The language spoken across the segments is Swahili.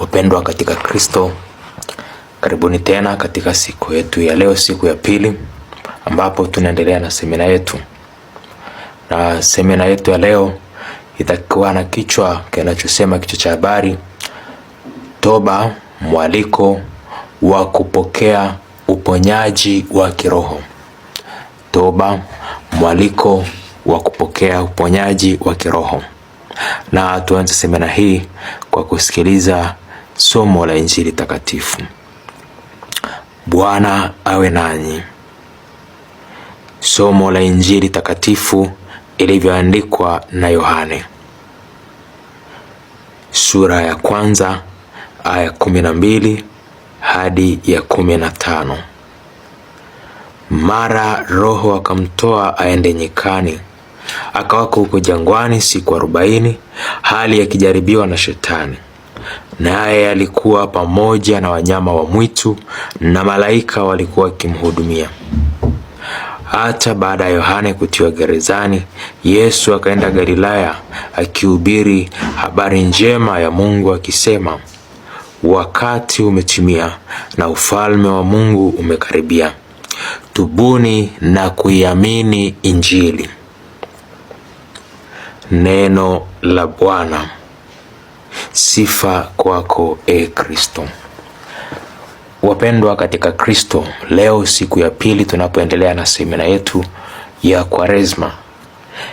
Wapendwa katika Kristo, karibuni tena katika siku yetu ya leo, siku ya pili, ambapo tunaendelea na semina yetu. Na semina yetu ya leo itakuwa na kichwa kinachosema, kichwa cha habari, toba, mwaliko wa kupokea uponyaji wa kiroho. Toba, mwaliko wa kupokea uponyaji wa kiroho. Na tuanze semina hii kwa kusikiliza somo la Injili takatifu. Bwana awe nanyi. Somo la Injili takatifu ilivyoandikwa na Yohane, sura ya kwanza aya 12 hadi ya 15. Mara Roho akamtoa aende nyikani, akawako huko jangwani siku 40, hali akijaribiwa na Shetani. Naye alikuwa pamoja na wanyama wa mwitu, na malaika walikuwa wakimhudumia. Hata baada ya Yohane kutiwa gerezani, Yesu akaenda Galilaya, akihubiri habari njema ya Mungu, akisema, wakati umetimia na ufalme wa Mungu umekaribia. Tubuni na kuiamini Injili. Neno la Bwana. Sifa kwako, e Kristo. Wapendwa katika Kristo, leo siku ya pili tunapoendelea na semina yetu ya Kwaresma,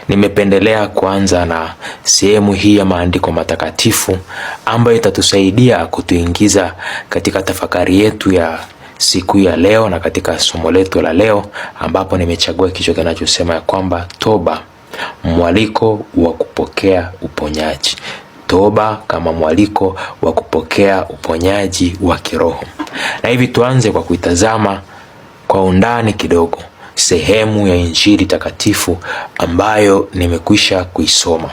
nimependelea kuanza na sehemu hii ya maandiko matakatifu ambayo itatusaidia kutuingiza katika tafakari yetu ya siku ya leo na katika somo letu la leo, ambapo nimechagua kichwa kinachosema ya kwamba toba, mwaliko wa kupokea uponyaji. Toba kama mwaliko wa kupokea uponyaji wa kiroho. Na hivi tuanze kwa kuitazama kwa undani kidogo sehemu ya Injili takatifu ambayo nimekwisha kuisoma.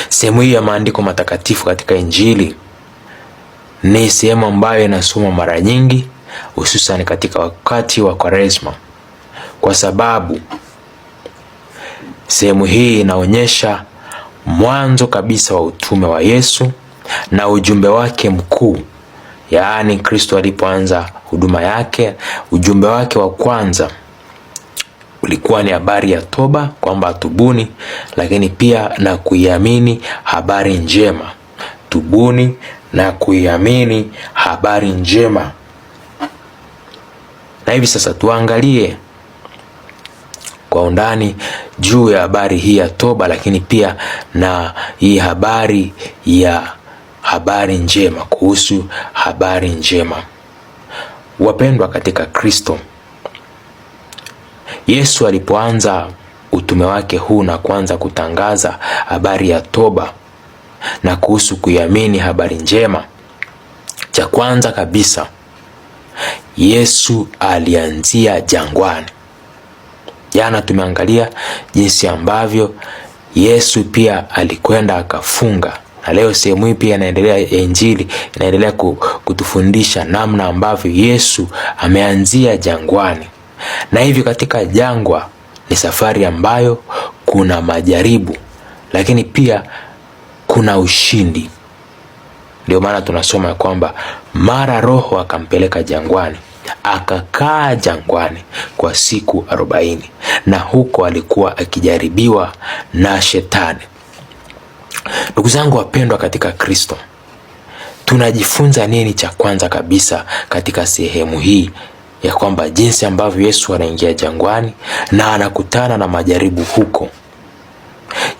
Sehemu hii ya maandiko matakatifu katika Injili ni sehemu ambayo inasoma mara nyingi, hususan katika wakati wa Kwaresma, kwa sababu sehemu hii inaonyesha mwanzo kabisa wa utume wa Yesu na ujumbe wake mkuu. Yaani Kristo alipoanza huduma yake, ujumbe wake wa kwanza ulikuwa ni habari ya toba, kwamba atubuni, lakini pia na kuiamini habari njema. Tubuni na kuiamini habari njema. Na hivi sasa tuangalie kwa undani juu ya habari hii ya toba, lakini pia na hii habari ya habari njema, kuhusu habari njema. Wapendwa katika Kristo, Yesu alipoanza utume wake huu na kuanza kutangaza habari ya toba na kuhusu kuiamini habari njema, cha kwanza kabisa Yesu alianzia jangwani. Jana tumeangalia jinsi ambavyo Yesu pia alikwenda akafunga, na leo sehemu hii pia inaendelea ya Injili inaendelea kutufundisha namna ambavyo Yesu ameanzia jangwani. Na hivi katika jangwa ni safari ambayo kuna majaribu, lakini pia kuna ushindi. Ndio maana tunasoma ya kwamba mara Roho akampeleka jangwani, akakaa jangwani kwa siku 40, na huko alikuwa akijaribiwa na Shetani. Ndugu zangu wapendwa katika Kristo, tunajifunza nini cha kwanza kabisa katika sehemu hii ya kwamba jinsi ambavyo Yesu anaingia jangwani na anakutana na majaribu huko?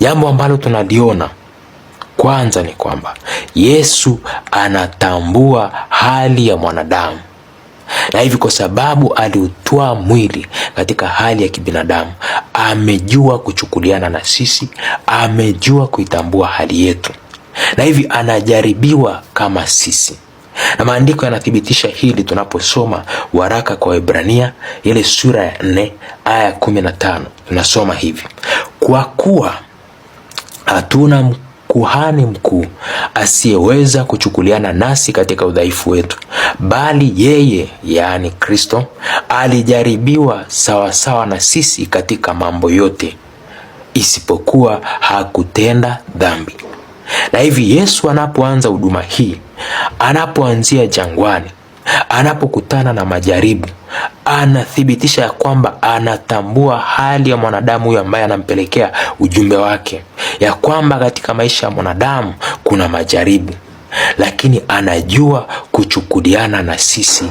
Jambo ambalo tunaliona kwanza ni kwamba Yesu anatambua hali ya mwanadamu. Na hivi kwa sababu aliutwaa mwili katika hali ya kibinadamu, amejua kuchukuliana na sisi, amejua kuitambua hali yetu. Na hivi anajaribiwa kama sisi. Na maandiko yanathibitisha hili tunaposoma waraka kwa Waebrania ile sura ya 4 aya 15. Tunasoma hivi: kwa kuwa hatuna kuhani mkuu asiyeweza kuchukuliana nasi katika udhaifu wetu, bali yeye, yaani Kristo, alijaribiwa sawasawa na sisi katika mambo yote, isipokuwa hakutenda dhambi. Na hivi Yesu anapoanza huduma hii, anapoanzia jangwani, anapokutana na majaribu, anathibitisha ya kwamba anatambua hali ya mwanadamu huyo ambaye anampelekea ujumbe wake, ya kwamba katika maisha ya mwanadamu kuna majaribu, lakini anajua kuchukuliana na sisi.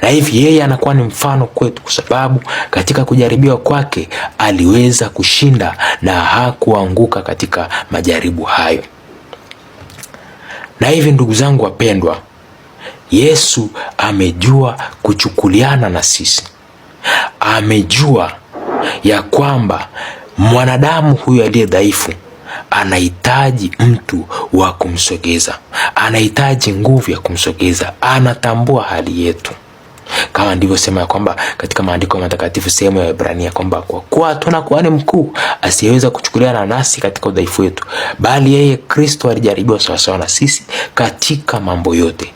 Na hivi yeye anakuwa ni mfano kwetu, kwa sababu katika kujaribiwa kwake aliweza kushinda na hakuanguka katika majaribu hayo. Na hivi ndugu zangu wapendwa, Yesu amejua kuchukuliana na sisi. Amejua ya kwamba mwanadamu huyu aliye dhaifu anahitaji mtu wa kumsogeza, anahitaji nguvu ya kumsogeza. Anatambua hali yetu, kama ndivyo sema ya kwamba katika maandiko matakatifu sehemu ya Ibrania kwamba kwa kuwa hatuna kuhani mkuu asiyeweza kuchukuliana nasi katika udhaifu wetu, bali yeye Kristo alijaribiwa sawasawa na sisi katika mambo yote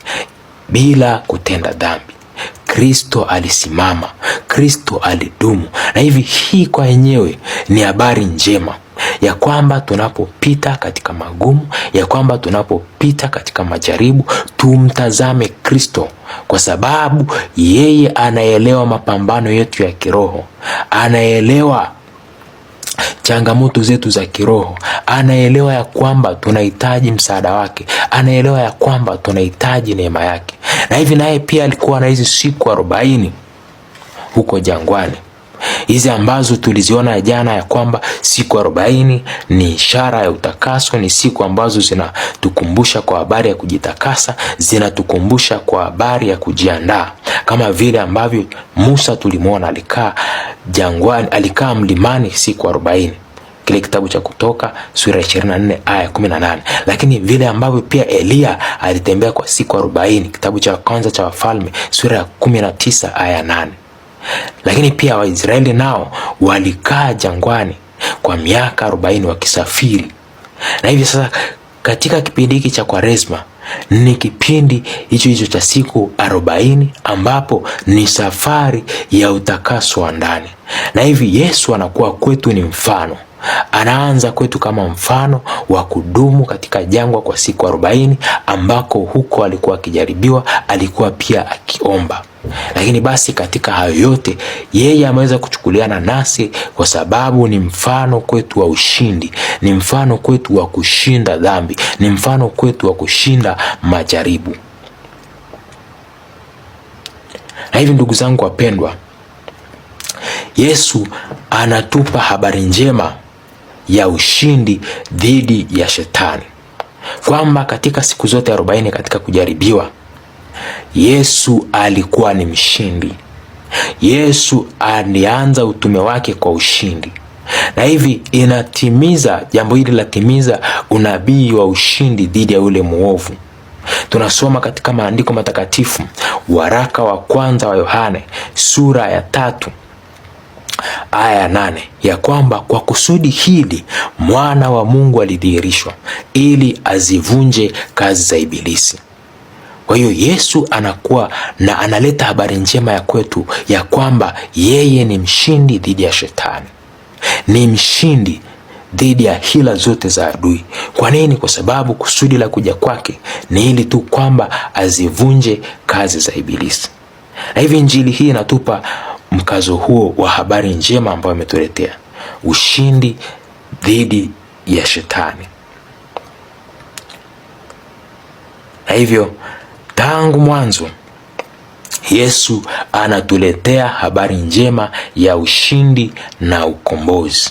bila kutenda dhambi. Kristo alisimama, Kristo alidumu. Na hivi hii kwa yenyewe ni habari njema ya kwamba tunapopita katika magumu, ya kwamba tunapopita katika majaribu, tumtazame Kristo, kwa sababu yeye anaelewa mapambano yetu ya kiroho, anaelewa changamoto zetu za kiroho, anaelewa ya kwamba tunahitaji msaada wake, anaelewa ya kwamba tunahitaji neema yake. Na hivi naye pia alikuwa na hizi siku 40 huko jangwani, hizi ambazo tuliziona jana ya kwamba siku 40 ni ishara ya utakaso, ni siku ambazo zinatukumbusha kwa habari ya kujitakasa, zinatukumbusha kwa habari ya kujiandaa, kama vile ambavyo Musa tulimuona alikaa jangwani, alikaa mlimani siku 40, kile kitabu cha Kutoka sura 24 aya 18. Lakini vile ambavyo pia Elia alitembea kwa siku 40, kitabu cha kwanza cha Wafalme sura ya 19 aya 8. Lakini pia Waisraeli nao walikaa jangwani kwa miaka 40 wakisafiri. Na hivi sasa katika kipindi hiki cha Kwaresma ni kipindi hicho cha siku 40 ambapo ni safari ya utakaso wa ndani. Na hivi Yesu anakuwa kwetu ni mfano. Anaanza kwetu kama mfano wa kudumu katika jangwa kwa siku 40, ambako huko alikuwa akijaribiwa, alikuwa pia akiomba. Lakini basi katika hayo yote yeye ameweza kuchukuliana nasi, kwa sababu ni mfano kwetu wa ushindi, ni mfano kwetu wa kushinda dhambi, ni mfano kwetu wa kushinda majaribu. Na hivi ndugu zangu wapendwa, Yesu anatupa habari njema ya ushindi dhidi ya shetani, kwamba katika siku zote 40 katika kujaribiwa Yesu alikuwa ni mshindi. Yesu alianza utume wake kwa ushindi, na hivi inatimiza jambo hili, latimiza unabii wa ushindi dhidi ya yule muovu. Tunasoma katika maandiko matakatifu, waraka wa kwanza wa Yohane sura ya 3 aya 8, ya kwamba kwa kusudi hili mwana wa Mungu alidhihirishwa ili azivunje kazi za Ibilisi. Kwa hiyo Yesu anakuwa na analeta habari njema ya kwetu ya kwamba yeye ni mshindi dhidi ya shetani, ni mshindi dhidi ya hila zote za adui. Kwa nini? Kwa sababu kusudi la kuja kwake ni ili tu kwamba azivunje kazi za Ibilisi. Na hivi injili hii inatupa mkazo huo wa habari njema ambayo ametuletea, ushindi dhidi ya shetani. Na hivyo tangu mwanzo Yesu anatuletea habari njema ya ushindi na ukombozi.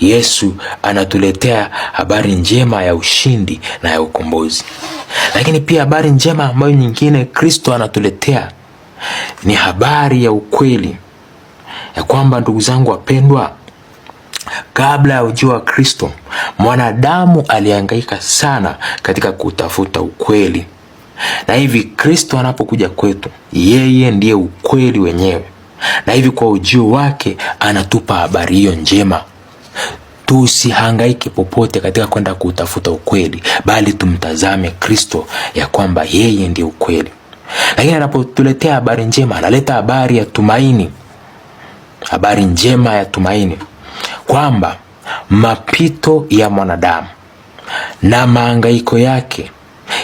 Yesu anatuletea habari njema ya ushindi na ya ukombozi. Lakini pia habari njema ambayo nyingine Kristo anatuletea ni habari ya ukweli, ya kwamba ndugu zangu wapendwa, kabla ya ujio wa Kristo mwanadamu alihangaika sana katika kutafuta ukweli. Na hivi Kristo anapokuja kwetu, yeye ndiye ukweli wenyewe. Na hivi kwa ujio wake anatupa habari hiyo njema. Tusihangaike popote katika kwenda kutafuta ukweli, bali tumtazame Kristo, ya kwamba yeye ndiye ukweli. Lakini anapotuletea habari njema, analeta habari ya tumaini, habari njema ya tumaini, kwamba mapito ya mwanadamu na mahangaiko yake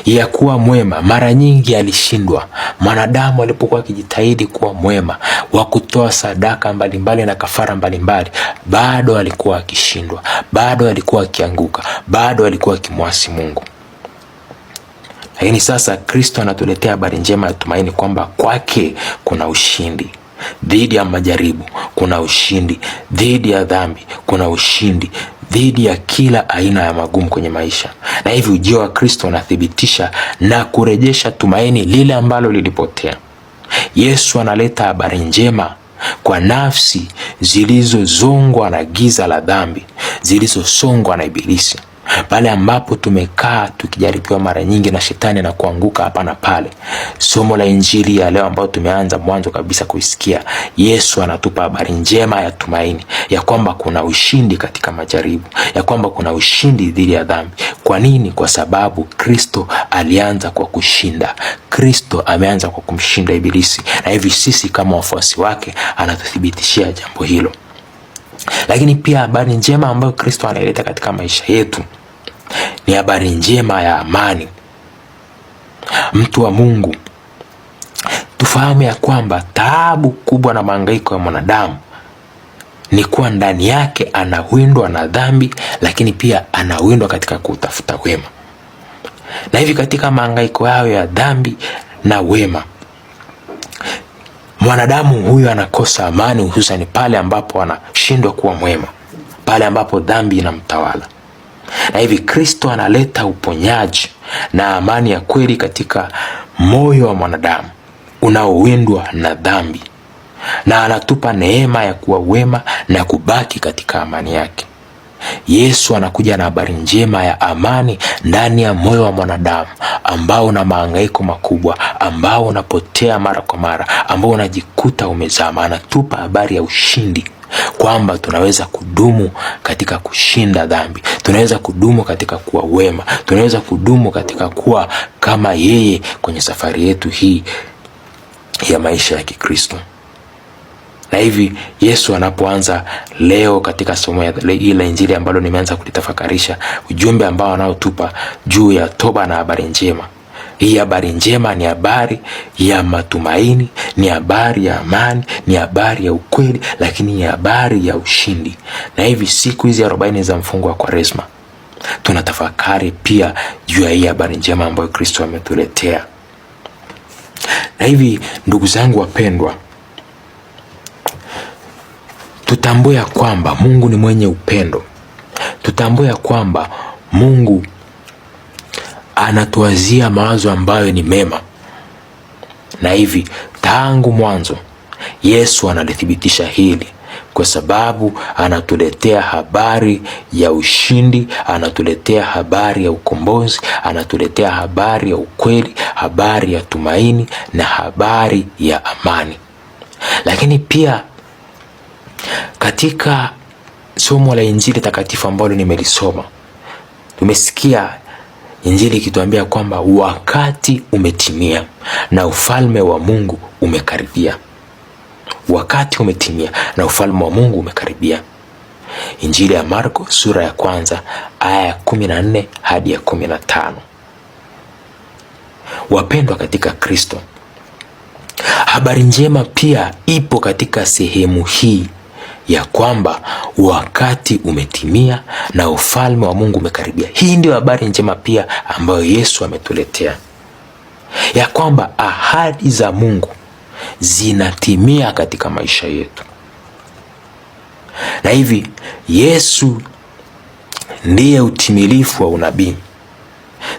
ya kuwa mwema mara nyingi alishindwa. Mwanadamu alipokuwa akijitahidi kuwa mwema, wa kutoa sadaka mbalimbali na kafara mbalimbali, bado alikuwa akishindwa, bado alikuwa akianguka, bado alikuwa akimwasi Mungu. Lakini sasa Kristo anatuletea habari njema ya tumaini kwamba kwake kuna ushindi dhidi ya majaribu, kuna ushindi dhidi ya dhambi, kuna ushindi dhidi ya kila aina ya magumu kwenye maisha. Na hivi ujio wa Kristo unathibitisha na kurejesha tumaini lile ambalo lilipotea. Yesu analeta habari njema kwa nafsi zilizozongwa na giza la dhambi, zilizosongwa na Ibilisi. Pale ambapo tumekaa tukijaribiwa mara nyingi na shetani na kuanguka hapa na pale, somo la injili ya leo ambao tumeanza mwanzo kabisa kuisikia, Yesu anatupa habari njema ya tumaini ya kwamba kuna ushindi katika majaribu, ya kwamba kuna ushindi dhidi ya dhambi. Kwa nini? Kwa sababu Kristo alianza kwa kushinda. Kristo ameanza kwa kumshinda Ibilisi, na hivi sisi kama wafuasi wake anatuthibitishia jambo hilo. Lakini pia habari njema ambayo Kristo anaileta katika maisha yetu ni habari njema ya amani. Mtu wa Mungu, tufahamu ya kwamba taabu kubwa na mahangaiko ya mwanadamu ni kuwa ndani yake anawindwa na dhambi, lakini pia anawindwa katika kutafuta wema. Na hivi katika mahangaiko yao ya dhambi na wema, mwanadamu huyu anakosa amani, hususan pale ambapo anashindwa kuwa mwema, pale ambapo dhambi inamtawala. Na hivi Kristo analeta uponyaji na amani ya kweli katika moyo wa mwanadamu unaowindwa na dhambi, na anatupa neema ya kuwa wema na kubaki katika amani yake. Yesu anakuja na habari njema ya amani ndani ya moyo wa mwanadamu ambao una mahangaiko makubwa, ambao unapotea mara kwa mara, ambao unajikuta umezama. Anatupa habari ya ushindi kwamba tunaweza kudumu katika kushinda dhambi, tunaweza kudumu katika kuwa wema, tunaweza kudumu katika kuwa kama yeye kwenye safari yetu hii ya maisha ya Kikristo. Na hivi Yesu anapoanza leo katika somo la injili ambalo nimeanza kulitafakarisha, ujumbe ambao anaotupa juu ya toba na habari njema. Hii habari njema ni habari ya matumaini, ni habari ya amani, ni habari ya ukweli, lakini ni habari ya ushindi. Na hivi siku hizi 40 za mfungo wa Kwaresma tunatafakari pia juu ya hii habari njema ambayo Kristo ametuletea. Na hivi ndugu zangu wapendwa, tutambue ya kwamba Mungu ni mwenye upendo. Tutambue ya kwamba Mungu anatuwazia mawazo ambayo ni mema. Na hivi tangu mwanzo Yesu analithibitisha hili, kwa sababu anatuletea habari ya ushindi, anatuletea habari ya ukombozi, anatuletea habari ya ukweli, habari ya tumaini na habari ya amani. Lakini pia katika somo la injili takatifu ambalo nimelisoma, tumesikia injili ikituambia kwamba wakati umetimia na ufalme wa Mungu umekaribia. Wakati umetimia na ufalme wa Mungu umekaribia. Injili ya Marko sura ya 1 aya ya 14 hadi ya 15. Wapendwa katika Kristo, habari njema pia ipo katika sehemu hii ya kwamba wakati umetimia na ufalme wa Mungu umekaribia. Hii ndio habari njema pia ambayo Yesu ametuletea, ya kwamba ahadi za Mungu zinatimia katika maisha yetu. Na hivi Yesu ndiye utimilifu wa unabii.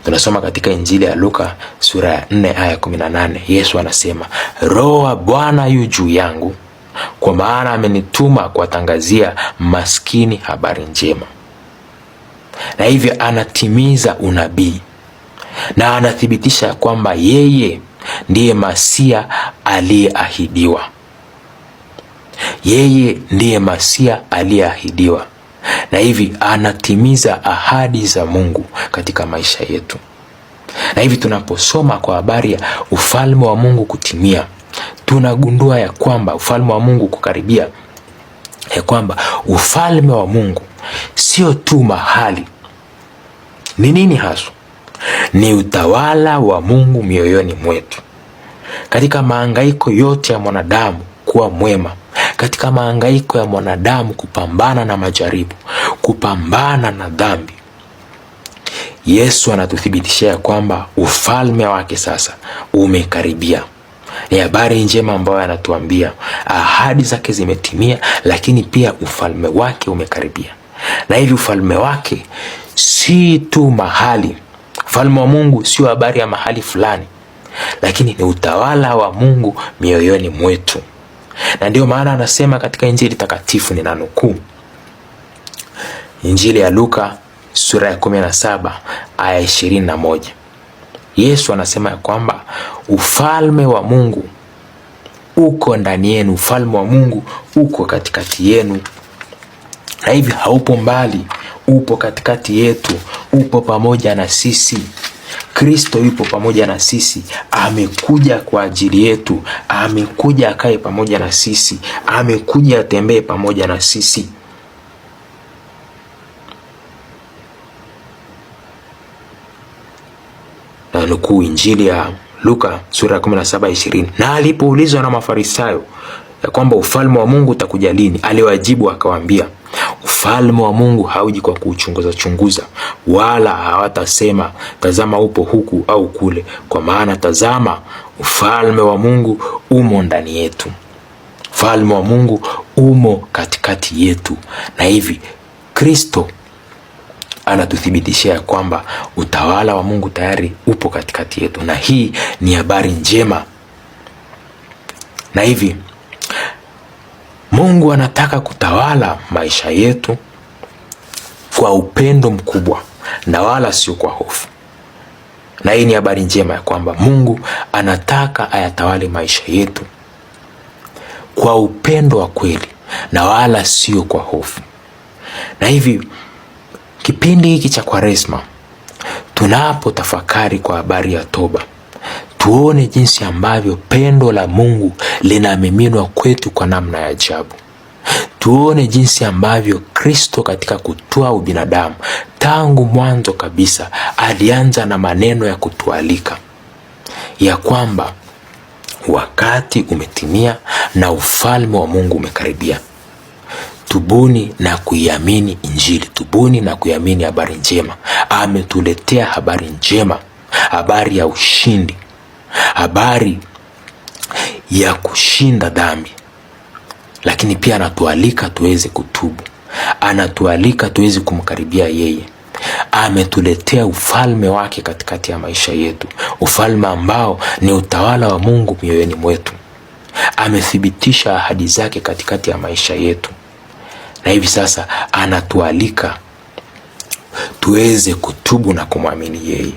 Tunasoma katika Injili ya Luka sura ya 4 aya 18. Yesu anasema, Roho wa Bwana yu juu yangu, kwa maana amenituma kuwatangazia maskini habari njema. Na hivyo anatimiza unabii na anathibitisha kwamba yeye ndiye Masia aliyeahidiwa. Yeye ndiye Masia aliyeahidiwa, na hivi anatimiza ahadi za Mungu katika maisha yetu. Na hivi tunaposoma kwa habari ya ufalme wa Mungu kutimia, tunagundua ya kwamba ufalme wa Mungu kukaribia, ya kwamba ufalme wa Mungu sio tu mahali, Ni nini haswa? Ni utawala wa Mungu mioyoni mwetu. Katika mahangaiko yote ya mwanadamu kuwa mwema, katika mahangaiko ya mwanadamu kupambana na majaribu, kupambana na dhambi, Yesu anatuthibitishia kwamba ufalme wake sasa umekaribia. Ni habari njema ambayo anatuambia ahadi zake zimetimia, lakini pia ufalme wake umekaribia. Na hivi ufalme wake si tu mahali. Ufalme wa Mungu sio habari ya mahali fulani, lakini ni utawala wa Mungu mioyoni mwetu. Na ndio maana anasema katika Injili takatifu, ninanukuu, Injili ya Luka sura ya 17 aya 21. Yesu anasema ya kwamba ufalme wa Mungu uko ndani yenu, ufalme wa Mungu uko katikati yenu. Na hivi haupo mbali, upo katikati yetu, upo pamoja na sisi. Kristo yupo pamoja na sisi, amekuja kwa ajili yetu, amekuja akae pamoja na sisi, amekuja atembee pamoja na sisi. Na nukuu Injili ya Luka sura ya 17:20. Na alipoulizwa na Mafarisayo ya kwamba ufalme wa Mungu utakuja lini, aliwajibu akawaambia, ufalme wa Mungu hauji kwa kuchunguza chunguza, wala hawatasema tazama upo huku au kule, kwa maana tazama ufalme wa Mungu umo ndani yetu. Ufalme wa Mungu umo katikati yetu. Na hivi Kristo anatuthibitishia kwamba utawala wa Mungu tayari upo katikati yetu, na hii ni habari njema. Na hivi Mungu anataka kutawala maisha yetu kwa upendo mkubwa na wala sio kwa hofu. Na hii ni habari njema ya kwamba Mungu anataka ayatawale maisha yetu kwa upendo wa kweli na wala sio kwa hofu. Na hivi kipindi hiki cha Kwaresma, tunapotafakari kwa habari ya toba, tuone jinsi ambavyo pendo la Mungu linamiminwa kwetu kwa namna ya ajabu. Tuone jinsi ambavyo Kristo katika kutoa ubinadamu tangu mwanzo kabisa alianza na maneno ya kutualika ya kwamba wakati umetimia na ufalme wa Mungu umekaribia. Tubuni na kuiamini Injili, tubuni na kuiamini habari njema. Ametuletea habari njema, habari ya ushindi, habari ya kushinda dhambi. Lakini pia anatualika tuweze kutubu, anatualika tuweze kumkaribia yeye. Ametuletea ufalme wake katikati ya maisha yetu, ufalme ambao ni utawala wa Mungu mioyoni mwetu. Amethibitisha ahadi zake katikati ya maisha yetu, na hivi sasa anatualika tuweze kutubu na kumwamini yeye.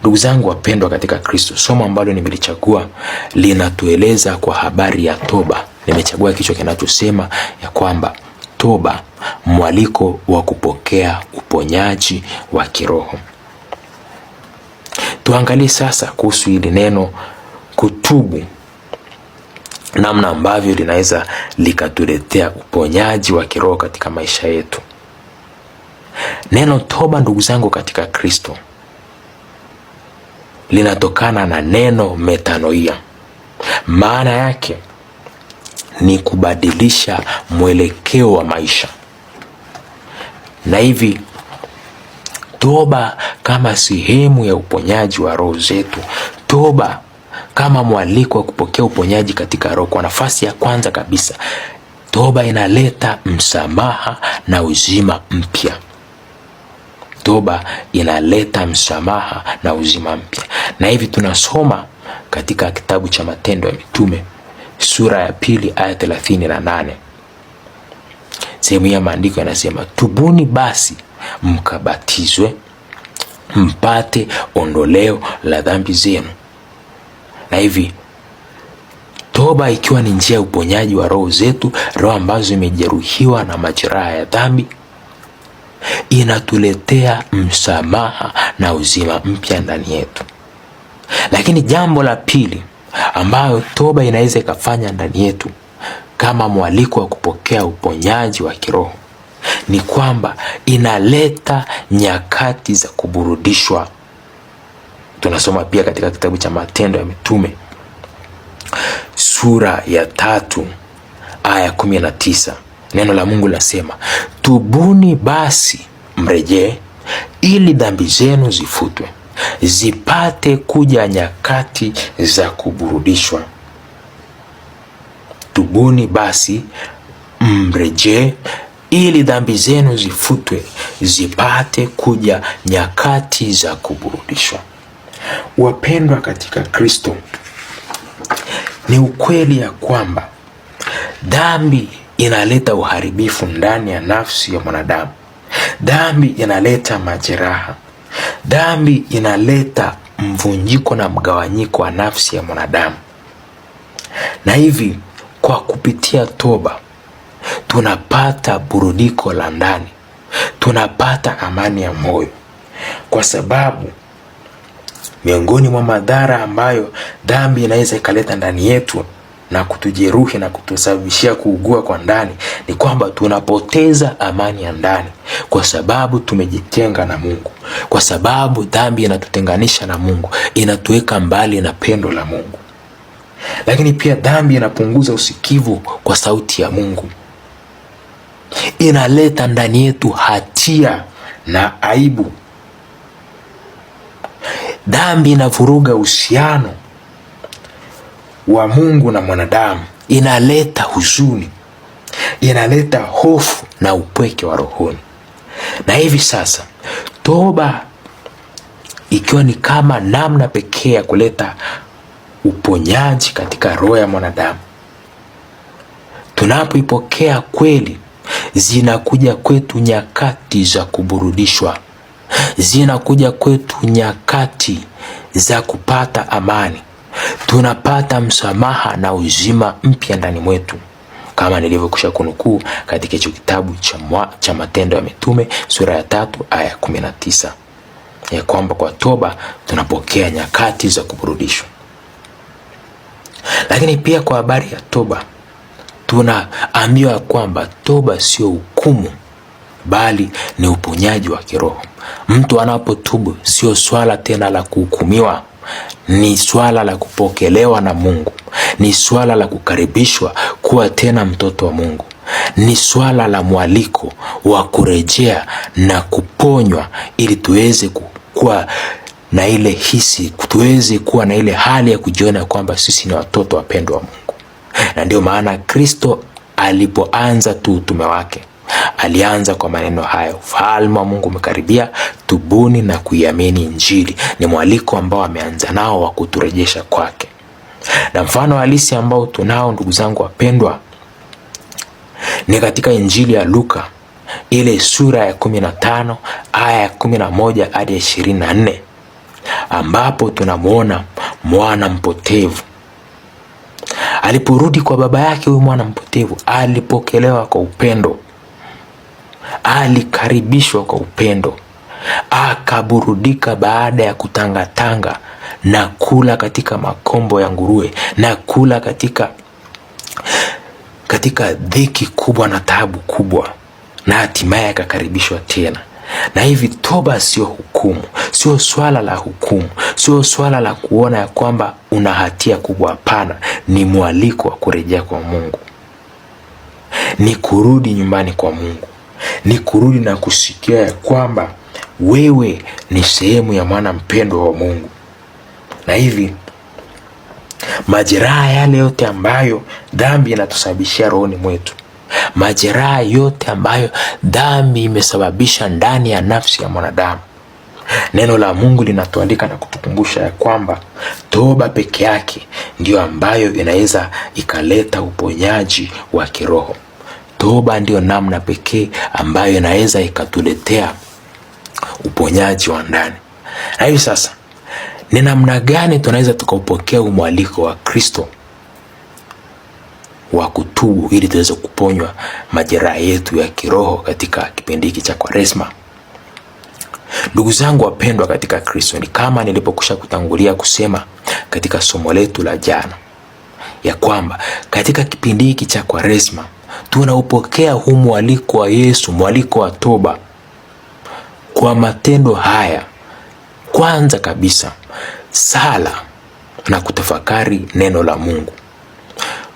Ndugu zangu wapendwa katika Kristo, somo ambalo nimelichagua linatueleza kwa habari ya toba. Nimechagua kichwa kinachosema ya kwamba toba, mwaliko wa kupokea uponyaji wa kiroho. Tuangalie sasa kuhusu hili neno kutubu, namna ambavyo linaweza likatuletea uponyaji wa kiroho katika maisha yetu. Neno toba, ndugu zangu katika Kristo, linatokana na neno metanoia. Maana yake ni kubadilisha mwelekeo wa maisha. Na hivi toba kama sehemu ya uponyaji wa roho zetu, toba kama mwaliko wa kupokea uponyaji katika roho, kwa nafasi ya kwanza kabisa, toba inaleta msamaha na uzima mpya. Toba inaleta msamaha na uzima mpya. Na hivi tunasoma katika kitabu cha Matendo ya Mitume sura ya 2 aya 38. Sehemu ya maandiko yanasema, tubuni basi mkabatizwe mpate ondoleo la dhambi zenu. Na hivi toba ikiwa ni njia ya uponyaji wa roho zetu, roho ambazo zimejeruhiwa na majeraha ya dhambi, inatuletea msamaha na uzima mpya ndani yetu. Lakini jambo la pili ambayo toba inaweza ikafanya ndani yetu kama mwaliko wa kupokea uponyaji wa kiroho, ni kwamba inaleta nyakati za kuburudishwa. Tunasoma pia katika kitabu cha Matendo ya Mitume sura ya 3 aya 19. Neno la Mungu linasema, tubuni basi mrejee, ili dhambi zenu zifutwe, zipate kuja nyakati za kuburudishwa. Tubuni basi mrejee, ili dhambi zenu zifutwe, zipate kuja nyakati za kuburudishwa. Wapendwa katika Kristo, ni ukweli ya kwamba dhambi inaleta uharibifu ndani ya nafsi ya mwanadamu. Dhambi inaleta majeraha. Dhambi inaleta mvunjiko na mgawanyiko wa nafsi ya mwanadamu. Na hivi kwa kupitia toba tunapata burudiko la ndani, tunapata amani ya moyo, kwa sababu miongoni mwa madhara ambayo dhambi inaweza ikaleta ndani yetu na kutujeruhi na kutusababishia kuugua kwa ndani ni kwamba tunapoteza amani ya ndani, kwa sababu tumejitenga na Mungu. Kwa sababu dhambi inatutenganisha na Mungu, inatuweka mbali na pendo la Mungu. Lakini pia dhambi inapunguza usikivu kwa sauti ya Mungu, inaleta ndani yetu hatia na aibu. Dhambi inavuruga uhusiano wa Mungu na mwanadamu, inaleta huzuni, inaleta hofu na upweke wa rohoni. Na hivi sasa toba ikiwa ni kama namna pekee ya kuleta uponyaji katika roho ya mwanadamu. Tunapoipokea kweli, zinakuja kwetu nyakati za kuburudishwa, zinakuja kwetu nyakati za kupata amani. Tunapata msamaha na uzima mpya ndani mwetu, kama nilivyokusha kunukuu katika hicho kitabu cha Matendo ya Mitume sura ya 3 aya 19, ya kwamba kwa toba tunapokea nyakati za kuburudishwa. Lakini pia kwa habari ya toba tunaambiwa kwamba toba sio hukumu, bali ni uponyaji wa kiroho. Mtu anapotubu sio swala tena la kuhukumiwa, ni swala la kupokelewa na Mungu, ni swala la kukaribishwa kuwa tena mtoto wa Mungu, ni swala la mwaliko wa kurejea na kuponywa, ili tuweze kuwa na ile hisi, tuweze kuwa na ile hali ya kujiona kwamba sisi ni watoto wapendwa wa Mungu. Na ndio maana Kristo alipoanza tu utume wake, alianza kwa maneno hayo, ufalme wa Mungu umekaribia, tubuni na kuiamini Injili. Ni mwaliko ambao ameanza nao wa kuturejesha kwake. Na mfano halisi ambao tunao, ndugu zangu wapendwa, ni katika Injili ya Luka ile sura ya 15 aya ya 11 hadi 24, ambapo tunamuona mwana mpotevu aliporudi kwa baba yake. Huyu mwana mpotevu alipokelewa kwa upendo, alikaribishwa kwa upendo, akaburudika baada ya kutangatanga na kula katika makombo ya nguruwe na kula katika dhiki kubwa na taabu kubwa, na hatimaye akakaribishwa tena. Na hivi toba sio hukumu, sio swala la hukumu, sio swala la kuona ya kwamba una hatia kubwa. Hapana, ni mwaliko wa kurejea kwa Mungu, ni kurudi nyumbani kwa Mungu, ni kurudi na kusikia ya kwamba wewe ni sehemu ya mwana mpendwa wa Mungu. Na hivi majeraha yale yote ambayo dhambi inatusababishia rohoni mwetu, majeraha yote ambayo dhambi imesababisha ndani ya nafsi ya mwanadamu, neno la Mungu linatuandika na kutukumbusha ya kwamba toba peke yake ndiyo ambayo inaweza ikaleta uponyaji wa kiroho. Toba ndiyo namna pekee ambayo inaweza ikatuletea uponyaji wa ndani. Na hivi sasa, ni namna gani tunaweza tukaupokea mwaliko wa Kristo wa kutubu ili tuweze kuponywa majeraha yetu ya kiroho katika kipindi hiki cha Kwaresma? Ndugu zangu wapendwa katika Kristo, ni kama nilipokusha kutangulia kusema katika somo letu la jana, ya kwamba katika kipindi hiki cha Kwaresma tunaupokea huu mwaliko wa Yesu, mwaliko wa toba kwa matendo haya. Kwanza kabisa, sala na kutafakari neno la Mungu.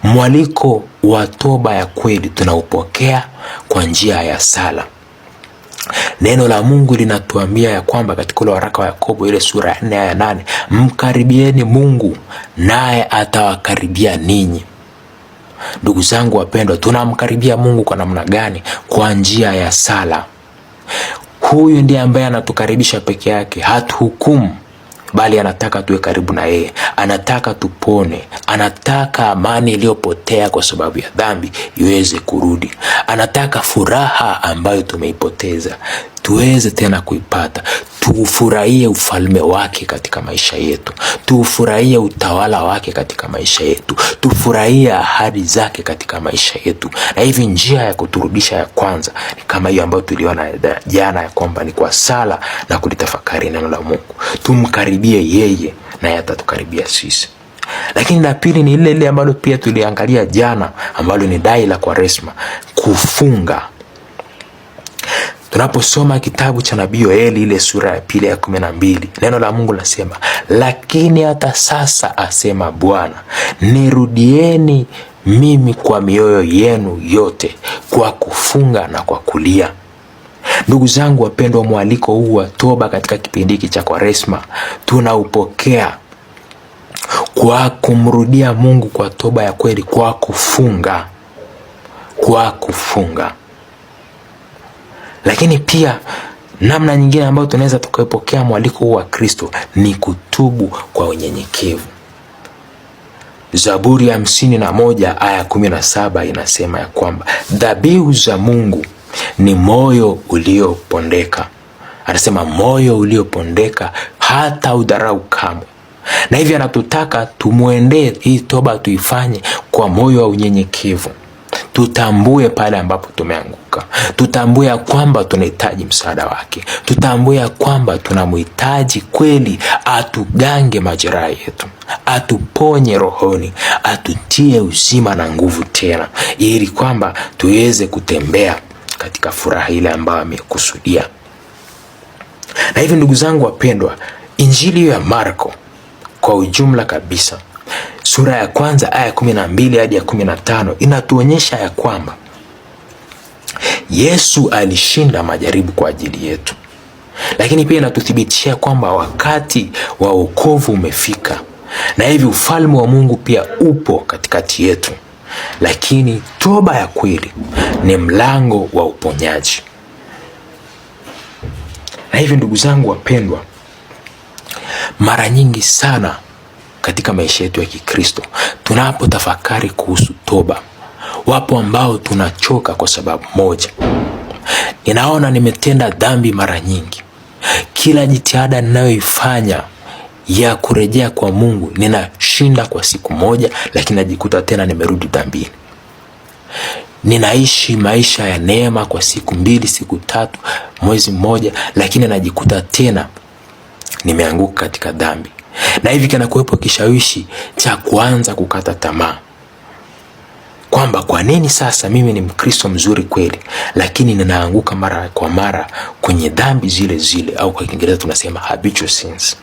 Mwaliko wa toba ya kweli tunaupokea kwa njia ya sala. Neno la Mungu linatuambia ya kwamba katika ule waraka wa Yakobo ile sura ya 4 aya 8, mkaribieni Mungu naye atawakaribia ninyi. Ndugu zangu wapendwa, tunamkaribia Mungu kwa namna gani? Kwa njia ya sala. Huyu ndiye ambaye anatukaribisha peke yake, hatuhukumu, bali anataka tuwe karibu na yeye. Anataka tupone, anataka amani iliyopotea kwa sababu ya dhambi iweze kurudi. Anataka furaha ambayo tumeipoteza tuweze tena kuipata. Tufurahie ufalme wake katika maisha yetu, tufurahie utawala wake katika maisha yetu, tufurahie ahadi zake katika maisha yetu. Na hivi njia ya kuturudisha ya kwanza ni kama hiyo ambayo tuliona jana, ya kwamba ni kwa sala na kulitafakari neno la Mungu. Tumkaribie yeye naye atatukaribia sisi. Lakini la pili ni ile ambalo pia tuliangalia jana, ambalo ni dai la Kwaresma, kufunga. Tunaposoma kitabu cha nabii Yoeli ile sura ya 2 ya 12, neno la Mungu linasema, lakini hata sasa asema Bwana, nirudieni mimi kwa mioyo yenu yote, kwa kufunga na kwa kulia. Ndugu zangu wapendwa, mwaliko huu wa toba katika kipindi hiki cha Kwaresma tunaupokea kwa kumrudia Mungu kwa toba ya kweli, kwa kufunga, Lakini pia namna nyingine ambayo tunaweza tukaipokea mwaliko huu wa Kristo ni kutubu kwa unyenyekevu. Zaburi ya 51 aya 17 inasema ya kwamba dhabihu za Mungu ni moyo uliopondeka. Anasema moyo uliopondeka hata udharau kamwe. Na hivyo anatutaka tumuendee, hii toba tuifanye kwa moyo wa unyenyekevu. Tutambue pale ambapo tumeanguka, tutambue ya kwamba tunahitaji msaada wake, tutambue ya kwamba tunamhitaji kweli atugange majeraha yetu, atuponye rohoni, atutie uzima na nguvu tena, ili kwamba tuweze kutembea katika furaha ile ambayo amekusudia. Na hivi ndugu zangu wapendwa, Injili ya Marko kwa ujumla kabisa, sura ya 1 aya 12 hadi ya 15 inatuonyesha ya kwamba Yesu alishinda majaribu kwa ajili yetu. Lakini pia inatuthibitishia kwamba wakati wa wokovu umefika, na hivi ufalme wa Mungu pia upo katikati yetu. Lakini toba ya kweli ni mlango wa uponyaji. Na hivi ndugu zangu wapendwa, mara nyingi sana katika maisha yetu ya Kikristo tunapotafakari kuhusu toba, wapo ambao tunachoka kwa sababu moja. Ninaona nimetenda dhambi mara nyingi. Kila jitihada ninayoifanya ya kurejea kwa Mungu ninashinda kwa siku moja, lakini najikuta tena nimerudi dhambini. Ninaishi maisha ya neema kwa siku 2, siku 3, mwezi mmoja, lakini najikuta tena nimeanguka katika dhambi. Na hivi kana kuwepo kishawishi cha kuanza kukata tamaa, kwamba kwa nini sasa mimi ni Mkristo mzuri kweli, lakini ninaanguka mara kwa mara kwenye dhambi zile zile, au kwa Kiingereza tunasema habitual sins.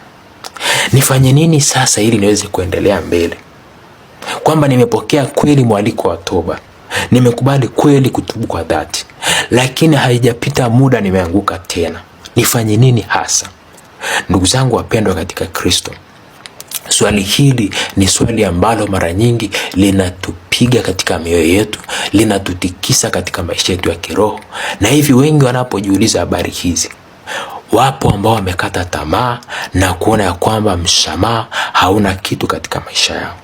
Nifanye nini sasa ili niweze kuendelea mbele? Kwamba nimepokea kweli mwaliko wa toba, nimekubali kweli kutubu kwa dhati, lakini haijapita muda nimeanguka tena. Nifanye nini hasa? Ndugu zangu wapendwa katika Kristo, swali hili ni swali ambalo mara nyingi linatupiga katika mioyo yetu, linatutikisa katika maisha yetu ya kiroho. Na hivi wengi wanapojiuliza habari hizi, wapo ambao wamekata tamaa na kuona ya kwamba msamaha hauna kitu katika maisha yao.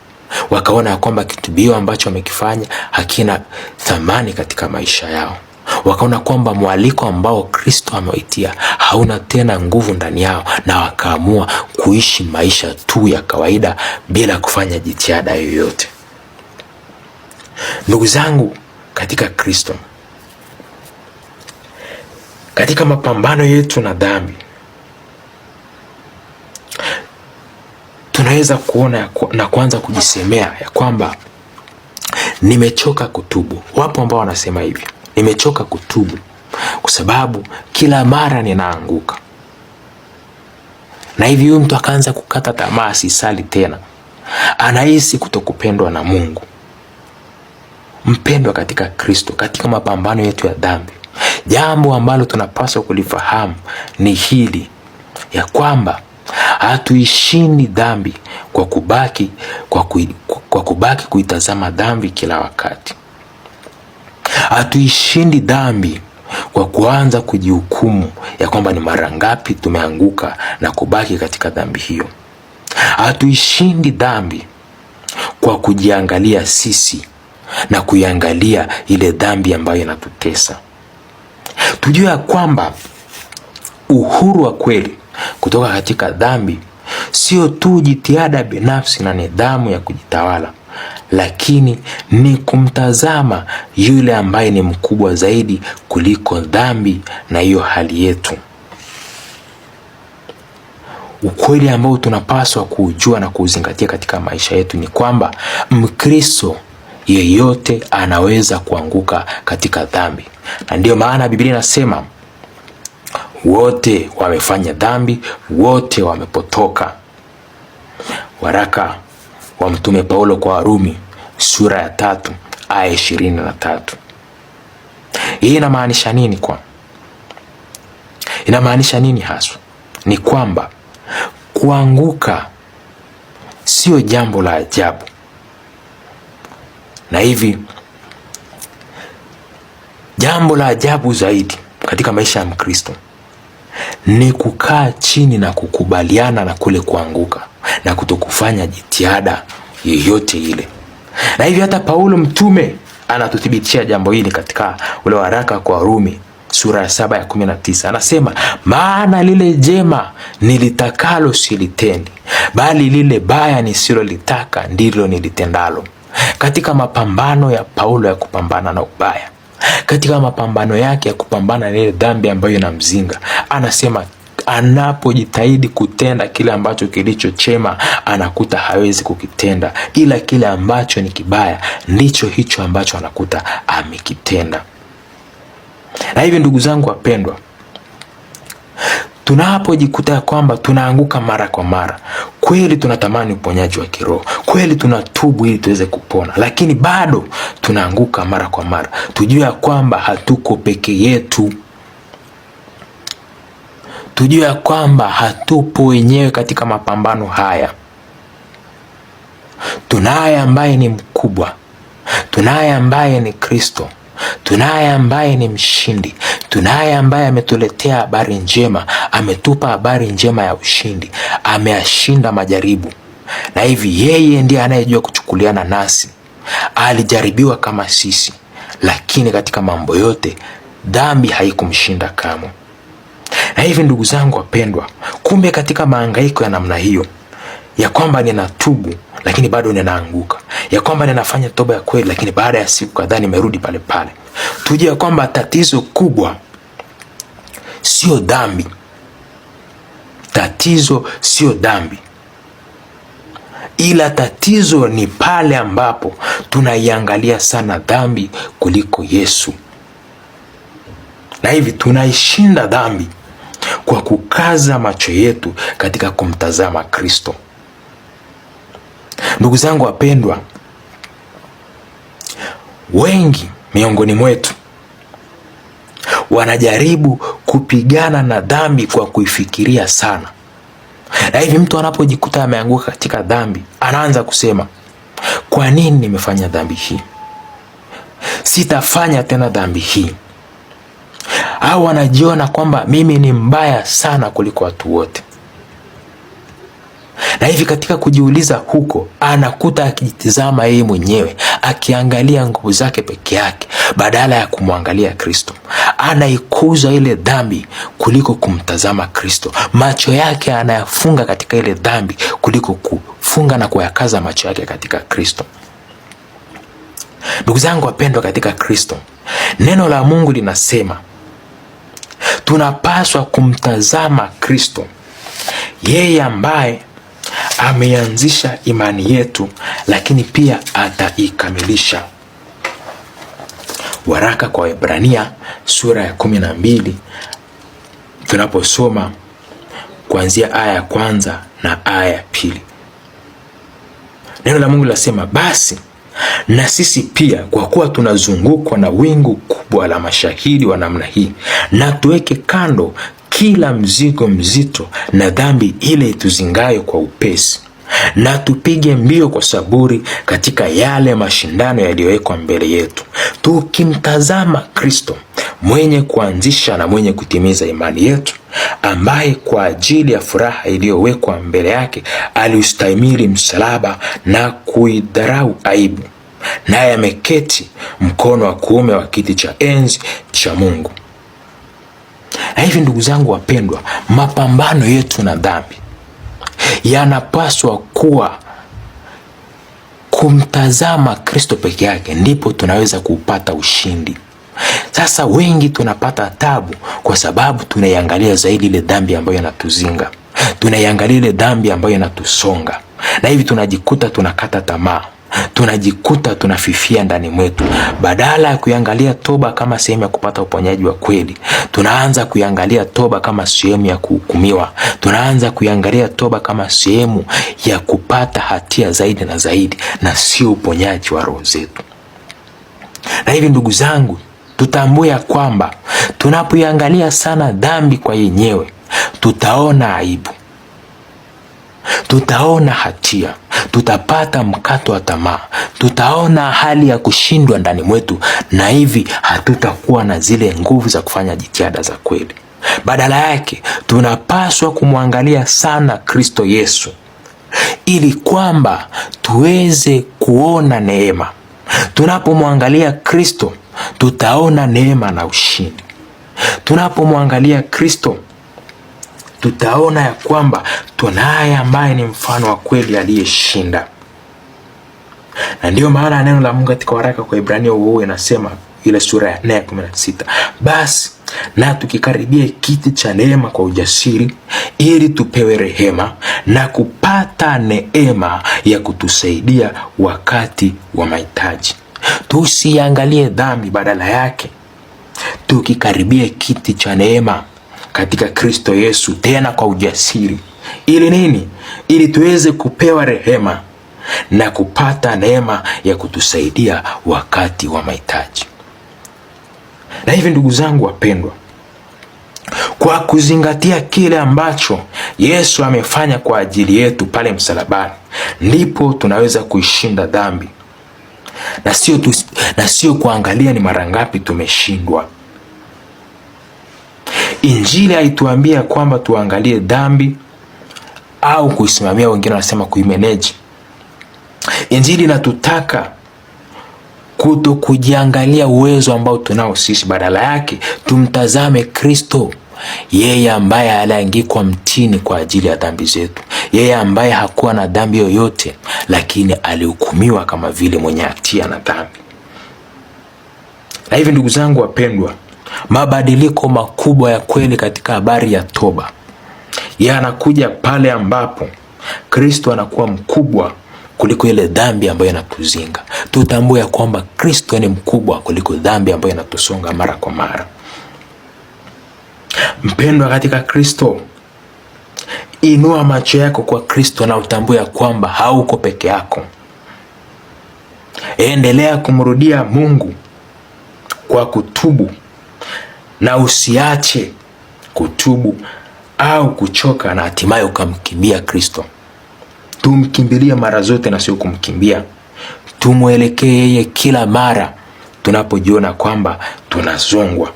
Wakaona ya kwamba kitubio ambacho wamekifanya hakina thamani katika maisha yao. Wakaona kwamba mwaliko ambao Kristo amewaitia hauna tena nguvu ndani yao, na wakaamua kuishi maisha tu ya kawaida bila kufanya jitihada yoyote. Ndugu zangu katika Kristo, katika mapambano yetu na dhambi, tunaweza kuona na kuanza kujisemea ya kwamba nimechoka kutubu. Wapo ambao wanasema hivyo, nimechoka kutubu kwa sababu kila mara ninaanguka. Na hivi huyu mtu akaanza kukata tamaa, asisali tena, anahisi kutokupendwa na Mungu. Mpendwa katika Kristo, katika mapambano yetu ya dhambi, jambo ambalo tunapaswa kulifahamu ni hili, ya kwamba hatuishindi dhambi kwa kubaki kuitazama dhambi kila wakati. Hatuishindi dhambi kwa kuanza kujihukumu ya kwamba ni mara ngapi tumeanguka na kubaki katika dhambi hiyo. Hatuishindi dhambi kwa kujiangalia sisi na kuiangalia ile dhambi ambayo inatutesa. Tujue ya kwamba uhuru wa kweli kutoka katika dhambi sio tu jitihada binafsi na nidhamu ya kujitawala, lakini ni kumtazama yule ambaye ni mkubwa zaidi kuliko dhambi na hiyo hali yetu. Ukweli ambao tunapaswa kuujua na kuuzingatia katika maisha yetu ni kwamba Mkristo yeyote anaweza kuanguka katika dhambi. Na ndio maana Biblia inasema wote wamefanya dhambi, wote wamepotoka. Waraka wa Mtume Paulo kwa Warumi sura ya 3 aya 23. Hii inamaanisha nini inamaanisha nini haswa? Ni kwamba kuanguka sio jambo la ajabu. Na hivi jambo la ajabu zaidi katika maisha ya Mkristo ni kukaa chini na kukubaliana na kule kuanguka na kutokufanya jitihada yoyote ile. Na hivi hata Paulo mtume anatuthibitishia jambo hili katika ule waraka kwa Warumi sura ya 7 ya 19. Anasema, maana lile jema nilitakalo silitendi, bali lile baya nisilolitaka ndilo nilitendalo. Katika mapambano ya Paulo ya kupambana na ubaya, katika mapambano yake ya kupambana na ile dhambi ambayo inamzinga, anasema anapojitahidi kutenda kile ambacho kilicho chema, anakuta hawezi kukitenda, ila kile ambacho ni kibaya ndicho hicho ambacho anakuta amekitenda. Na hivi ndugu zangu wapendwa, tunapojikuta ya kwamba tunaanguka mara kwa mara, kweli tunatamani uponyaji wa kiroho, kweli tunatubu ili tuweze kupona, lakini bado tunaanguka mara kwa mara, tujue ya kwamba hatuko peke yetu. Tujue ya kwamba hatupo wenyewe katika mapambano haya. Tunaye ambaye ni mkubwa, tunaye ambaye ni Kristo, tunaye ambaye ni mshindi, tunaye ambaye ametuletea habari njema, ametupa habari njema ya ushindi, ameashinda majaribu. Na hivi yeye ndiye anayejua kuchukuliana nasi. Alijaribiwa kama sisi, lakini katika mambo yote dhambi haikumshinda kamwe. Na hivi ndugu zangu wapendwa, kumbe katika mahangaiko ya namna hiyo, ya kwamba ninatubu lakini bado ninaanguka, ya kwamba ninafanya toba ya kweli lakini baada ya siku kadhaa nimerudi pale pale, tujue ya kwamba tatizo kubwa sio dhambi. Tatizo sio dhambi, ila tatizo ni pale ambapo tunaiangalia sana dhambi kuliko Yesu. Na hivi tunaishinda dhambi kwa kukaza macho yetu katika kumtazama Kristo. Ndugu zangu wapendwa, wengi miongoni mwetu wanajaribu kupigana na dhambi kwa kuifikiria sana. Na hivi mtu anapojikuta ameanguka katika dhambi, anaanza kusema, kwa nini nimefanya dhambi hii? Sitafanya tena dhambi hii. Au anajiona kwamba mimi ni mbaya sana kuliko watu wote. Na hivi katika kujiuliza huko, anakuta akijitizama yeye mwenyewe, akiangalia nguvu zake peke yake badala ya kumwangalia Kristo. Anaikuza ile dhambi kuliko kumtazama Kristo. Macho yake anayafunga katika ile dhambi kuliko kufunga na kuyakaza macho yake katika Kristo. Ndugu zangu wapendwa katika Kristo, neno la Mungu linasema tunapaswa kumtazama Kristo, yeye ambaye ameanzisha imani yetu lakini pia ataikamilisha. waraka kwa Waebrania sura ya 12 tunaposoma kuanzia aya ya 1 na aya ya 2. Neno la Mungu lasema, basi na sisi pia, kwa kuwa tunazungukwa na wingu kubwa la mashahidi wa namna hii, na tuweke kando kila mzigo mzito na dhambi ile ituzingayo kwa upesi, na tupige mbio kwa saburi katika yale mashindano yaliyowekwa mbele yetu, tukimtazama Kristo, mwenye kuanzisha na mwenye kutimiza imani yetu, ambaye kwa ajili ya furaha iliyowekwa mbele yake aliustahimili msalaba na kuidharau aibu, naye ameketi mkono wa kuume wa kiti cha enzi cha Mungu. Na hivi ndugu zangu wapendwa, mapambano yetu na dhambi yanapaswa kuwa kumtazama Kristo peke yake, ndipo tunaweza kupata ushindi. Sasa wengi tunapata tabu kwa sababu tunaiangalia zaidi ile dhambi ambayo inatuzinga, tunaiangalia ile dhambi ambayo inatusonga, na hivi tunajikuta tunakata tamaa, tunajikuta tunafifia ndani mwetu. Badala ya kuangalia toba kama sehemu ya kupata uponyaji wa kweli, tunaanza kuangalia toba kama sehemu ya kuhukumiwa. Tunaanza kuangalia toba kama sehemu ya kupata hatia zaidi na zaidi, na sio uponyaji wa roho zetu. Na hivi ndugu zangu, tutambue ya kwamba tunapoiangalia sana dhambi kwa yenyewe, tutaona aibu, tutaona hatia, tutapata mkato wa tamaa, tutaona hali ya kushindwa ndani mwetu, na hivi hatutakuwa na zile nguvu za kufanya jitihada za kweli. Badala yake tunapaswa kumwangalia sana Kristo Yesu, ili kwamba tuweze kuona neema. Tunapomwangalia Kristo tutaona neema na ushindi. Tunapomwangalia Kristo tutaona ya kwamba tunaye ambaye ni mfano wa kweli aliyeshinda. Na ndio maana neno la Mungu katika waraka kwa Ibrania huo inasema, ile sura ya 4:16, basi na tukikaribia kiti cha neema kwa ujasiri, ili tupewe rehema na kupata neema ya kutusaidia wakati wa mahitaji. Tusiangalie dhambi, badala yake tukikaribia kiti cha neema katika Kristo Yesu, tena kwa ujasiri. Ili nini? Ili tuweze kupewa rehema na kupata neema ya kutusaidia wakati wa mahitaji. Na hivi ndugu zangu wapendwa, kwa kuzingatia kile ambacho Yesu amefanya kwa ajili yetu pale msalabani, ndipo tunaweza kuishinda dhambi, na sio kuangalia ni mara ngapi tumeshindwa. Injili haituambia kwamba tuangalie dhambi au kuisimamia, wengine wanasema kuimanage. Injili inatutaka kuto kujiangalia uwezo ambao tunao sisi, badala yake tumtazame Kristo, yeye ambaye aliangikwa mtini kwa ajili ya dhambi zetu, yeye ambaye hakuwa na dhambi yoyote, lakini alihukumiwa kama vile mwenye hatia na dhambi. Na hivi ndugu zangu wapendwa, mabadiliko makubwa ya kweli katika habari ya toba yanakuja pale ambapo Kristo anakuwa mkubwa kuliko ile dhambi ambayo inatuzinga. Tutambue ya kwamba Kristo ni mkubwa kuliko dhambi ambayo inatusonga mara kwa mara. Mpendwa katika Kristo, inua macho yako kwa Kristo na utambue ya kwamba hauko peke yako. Endelea kumrudia Mungu kwa kutubu, na usiache kutubu au kuchoka na hatimaye ukamkimbia Kristo. Tumkimbilie mara zote na sio kumkimbia. Tumuelekee yeye kila mara tunapojiona kwamba tunazongwa.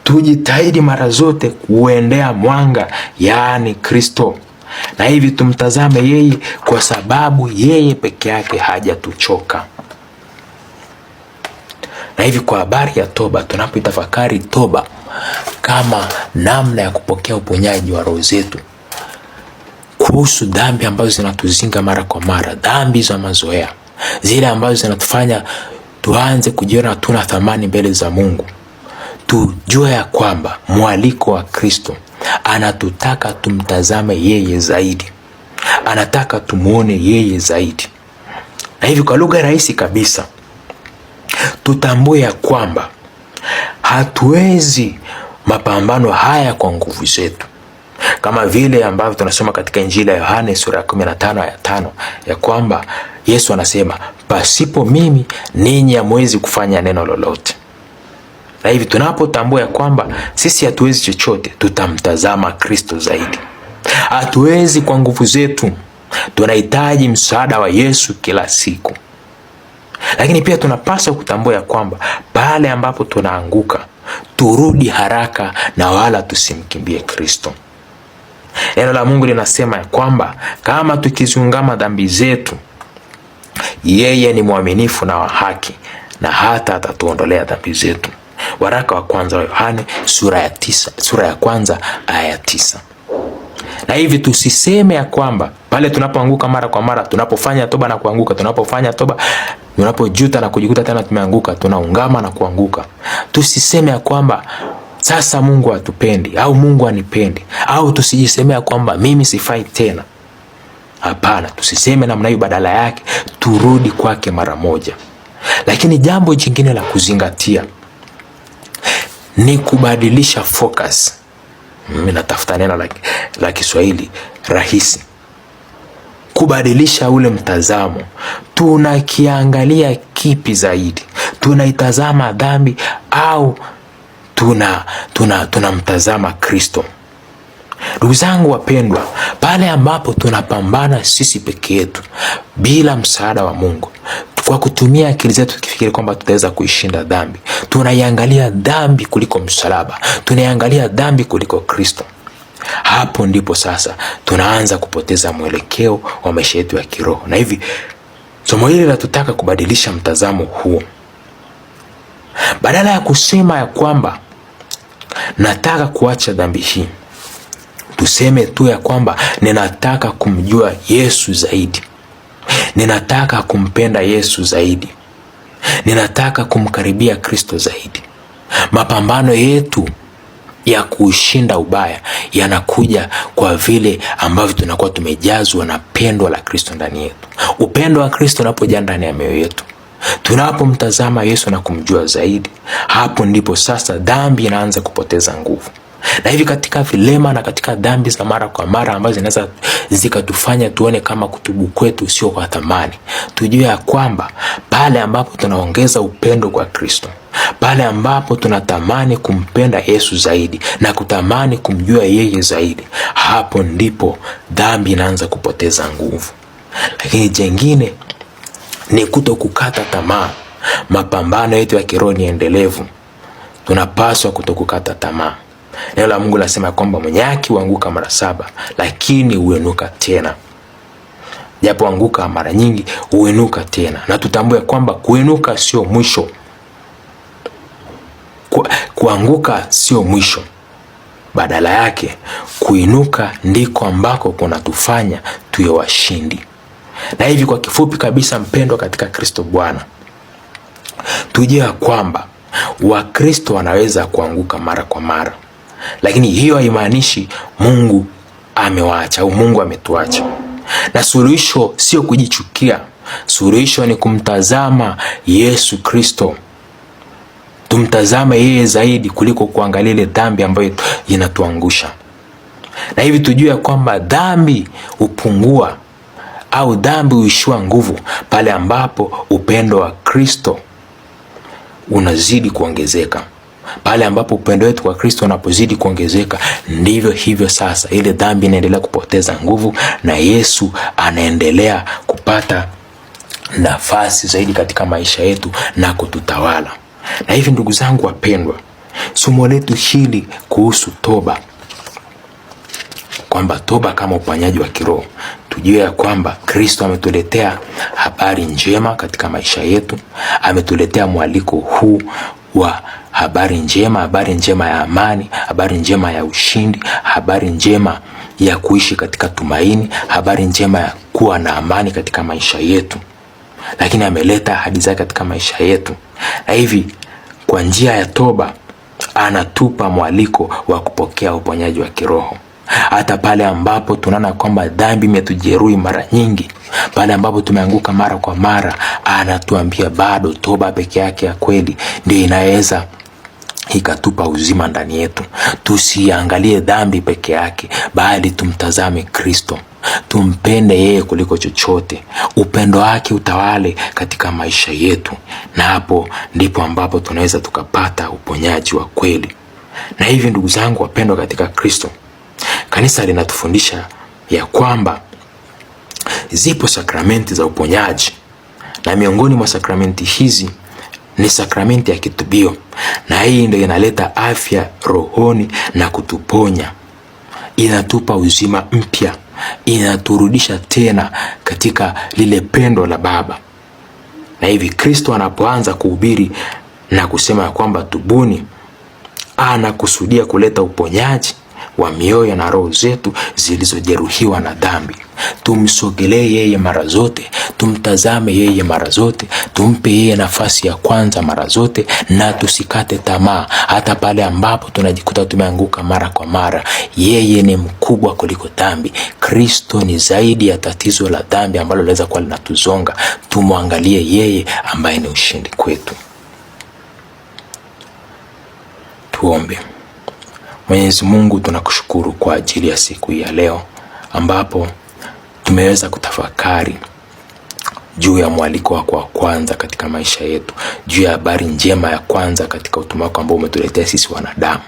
Tujitahidi mara zote kuendea mwanga, yaani Kristo, na hivi tumtazame yeye, kwa sababu yeye peke yake hajatuchoka. Na hivi kwa habari ya toba, tunapoitafakari toba kama namna ya kupokea uponyaji wa roho zetu kuhusu dhambi ambazo zinatuzinga mara kwa mara, dhambi za mazoea, zile ambazo zinatufanya tuanze kujiona hatuna thamani mbele za Mungu, tujue ya kwamba mwaliko wa Kristo anatutaka tumtazame yeye zaidi, anataka tumuone yeye zaidi. Na hivi kwa lugha rahisi kabisa, tutambue ya kwamba hatuwezi mapambano haya kwa nguvu zetu, kama vile ambavyo tunasoma katika Injili ya Yohane sura ya 15 aya 5 ya kwamba Yesu anasema, pasipo mimi ninyi hamwezi kufanya neno lolote. Na hivi tunapotambua ya kwamba sisi hatuwezi chochote, tutamtazama Kristo zaidi. Hatuwezi kwa nguvu zetu, tunahitaji msaada wa Yesu kila siku. Lakini pia tunapaswa kutambua ya kwamba pale ambapo tunaanguka, turudi haraka na wala tusimkimbie Kristo. Neno la Mungu linasema ya kwamba kama tukiziungama dhambi zetu, yeye ni mwaminifu na wa haki na hata atatuondolea dhambi zetu. Waraka wa kwanza wa Yohane sura ya kwanza aya 9. Na hivi tusiseme ya kwamba pale tunapoanguka mara kwa mara, tunapofanya toba na kuanguka, tunapofanya toba, tunapojuta na kujikuta tena tumeanguka, tunaungama na kuanguka, tusiseme ya kwamba sasa Mungu hatupendi au Mungu anipendi, au tusijisemea kwamba mimi sifai tena. Hapana, tusiseme namna hiyo. Badala yake turudi kwake mara moja. Lakini jambo jingine la kuzingatia ni kubadilisha focus. Mimi natafuta neno la Kiswahili rahisi. Kubadilisha ule mtazamo. Tunakiangalia kipi zaidi? Tunaitazama dhambi au tunamtazama Kristo? Ndugu zangu wapendwa, pale ambapo tunapambana sisi peke yetu bila msaada wa Mungu, kwa kutumia akili zetu tukifikiri kwamba tutaweza kuishinda dhambi, tunaiangalia dhambi kuliko msalaba, tunaiangalia dhambi kuliko Kristo. Hapo ndipo sasa tunaanza kupoteza mwelekeo wa maisha yetu ya kiroho. Na hivi somo hili linatutaka kubadilisha mtazamo huo. Badala ya kusema ya kwamba nataka kuacha dhambi hii, tuseme tu ya kwamba ninataka kumjua Yesu zaidi, ninataka kumpenda Yesu zaidi, ninataka kumkaribia Kristo zaidi. Mapambano yetu ya kushinda ubaya yanakuja kwa vile ambavyo tunakuwa tumejazwa na pendo la Kristo ndani yetu. Upendo wa Kristo unapojaa ndani ya mioyo yetu, tunapomtazama Yesu na kumjua zaidi, hapo ndipo sasa dhambi inaanza kupoteza nguvu. Na hivi katika vilema na katika dhambi za mara kwa mara ambazo zinaweza zikatufanya tuone kama kutubu kwetu sio kwa thamani, tujue ya kwamba pale ambapo tunaongeza upendo kwa Kristo, pale ambapo tunatamani kumpenda Yesu zaidi na kutamani kumjua yeye zaidi, hapo ndipo dhambi inaanza kupoteza nguvu. Lakini jengine ni kutokukata tamaa. Mapambano yetu ya kiroho ni endelevu. Tunapaswa kutokukata tamaa. Neno la Mungu linasema kwamba mwenye haki huanguka mara 7 lakini huinuka tena. Japo anguka mara nyingi, huinuka tena. Na tutambue kwamba kuinuka sio mwisho. Kuanguka sio mwisho. Badala yake kuinuka ndiko ambako kunatufanya tuwe washindi. Na hivi kwa kifupi kabisa, mpendwa katika Kristo Bwana, tujue kwamba Wakristo wanaweza kuanguka mara kwa mara, lakini hiyo haimaanishi Mungu amewaacha au Mungu ametuacha. Na suluhisho sio kujichukia. Suluhisho ni kumtazama Yesu Kristo. Tumtazame yeye zaidi kuliko kuangalia ile dhambi ambayo inatuangusha. Na hivi tujue kwamba dhambi hupungua au dhambi huishiwa nguvu pale ambapo upendo wa Kristo unazidi kuongezeka. Pale ambapo upendo wetu kwa Kristo unapozidi kuongezeka, ndivyo hivyo sasa ile dhambi inaendelea kupoteza nguvu na Yesu anaendelea kupata nafasi zaidi katika maisha yetu na kututawala. Na hivi ndugu zangu wapendwa, somo letu hili kuhusu toba, kwamba toba kama uponyaji wa kiroho, tujue ya kwamba Kristo ametuletea habari njema katika maisha yetu. Ametuletea mwaliko huu wa habari njema ya amani, habari njema ya ushindi, habari njema ya kuishi katika tumaini, habari njema ya kuwa na amani katika maisha yetu. Lakini ameleta ahadi zake katika maisha yetu. Na hivi kwa njia ya toba anatupa mwaliko wa kupokea uponyaji wa kiroho. Hata pale ambapo tunaona kwamba dhambi imetujeruhi mara nyingi, pale ambapo tumeanguka mara kwa mara, anatuambia bado toba peke yake ya kweli ndio inaweza ikatupa uzima ndani yetu. Tusiangalie dhambi peke yake, bali tumtazame Kristo. Tumpende yeye kuliko chochote. Upendo wake utawale katika maisha yetu, na hapo ndipo ambapo tunaweza tukapata uponyaji wa kweli. Na hivi ndugu zangu wapendwa katika Kristo, kanisa linatufundisha ya kwamba zipo sakramenti za uponyaji, na miongoni mwa sakramenti hizi ni sakramenti ya kitubio, na hii ndio inaleta afya rohoni na kutuponya. Inatupa uzima mpya, inaturudisha tena katika lile pendo la Baba. Na hivi Kristo anapoanza kuhubiri na kusema ya kwamba tubuni, anakusudia kuleta uponyaji wa mioyo na roho zetu zilizojeruhiwa na dhambi. Tumsogelee yeye mara zote, tumtazame yeye mara zote, tumpe yeye nafasi ya kwanza mara zote, na tusikate tamaa hata pale ambapo tunajikuta tumeanguka mara kwa mara. Yeye ni mkubwa kuliko dhambi. Kristo ni zaidi ya tatizo la dhambi ambalo linaweza kuwa linatuzonga. Tumwangalie yeye ambaye ni ushindi kwetu. Tuombe. Mwenyezi Mungu, tunakushukuru kwa ajili ya siku ya leo ambapo tumeweza kutafakari juu ya mwaliko wako wa kwanza katika maisha yetu, juu ya habari njema ya kwanza katika utume wako ambao umetuletea sisi wanadamu,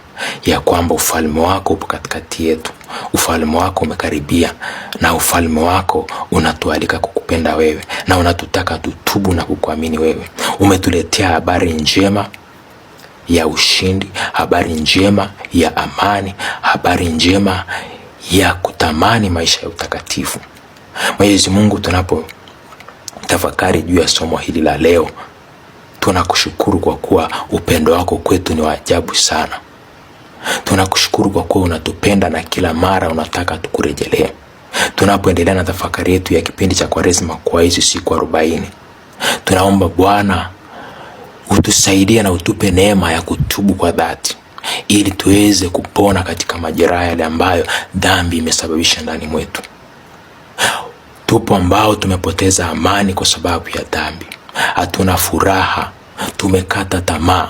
ya kwamba ufalme wako upo katikati yetu, ufalme wako umekaribia, na ufalme wako unatualika kukupenda wewe, na unatutaka tutubu na kukuamini wewe. Umetuletea habari njema ya ushindi, habari njema ya amani, habari njema ya kutamani maisha ya utakatifu. Mwenyezi Mungu, tunapo tafakari juu ya somo hili la leo, tunakushukuru kwa kuwa upendo wako kwetu ni wa ajabu sana. Tunakushukuru kwa kuwa unatupenda na kila mara unataka tukurejelee. Tunapoendelea na tafakari yetu ya kipindi cha Kwaresma kwa hizi siku 40, tunaomba Bwana utusaidie na utupe neema ya kutubu kwa dhati, ili tuweze kupona katika majeraha yale ambayo dhambi imesababisha ndani mwetu. Tupo ambao tumepoteza amani kwa sababu ya dhambi. Hatuna furaha, tumekata tamaa.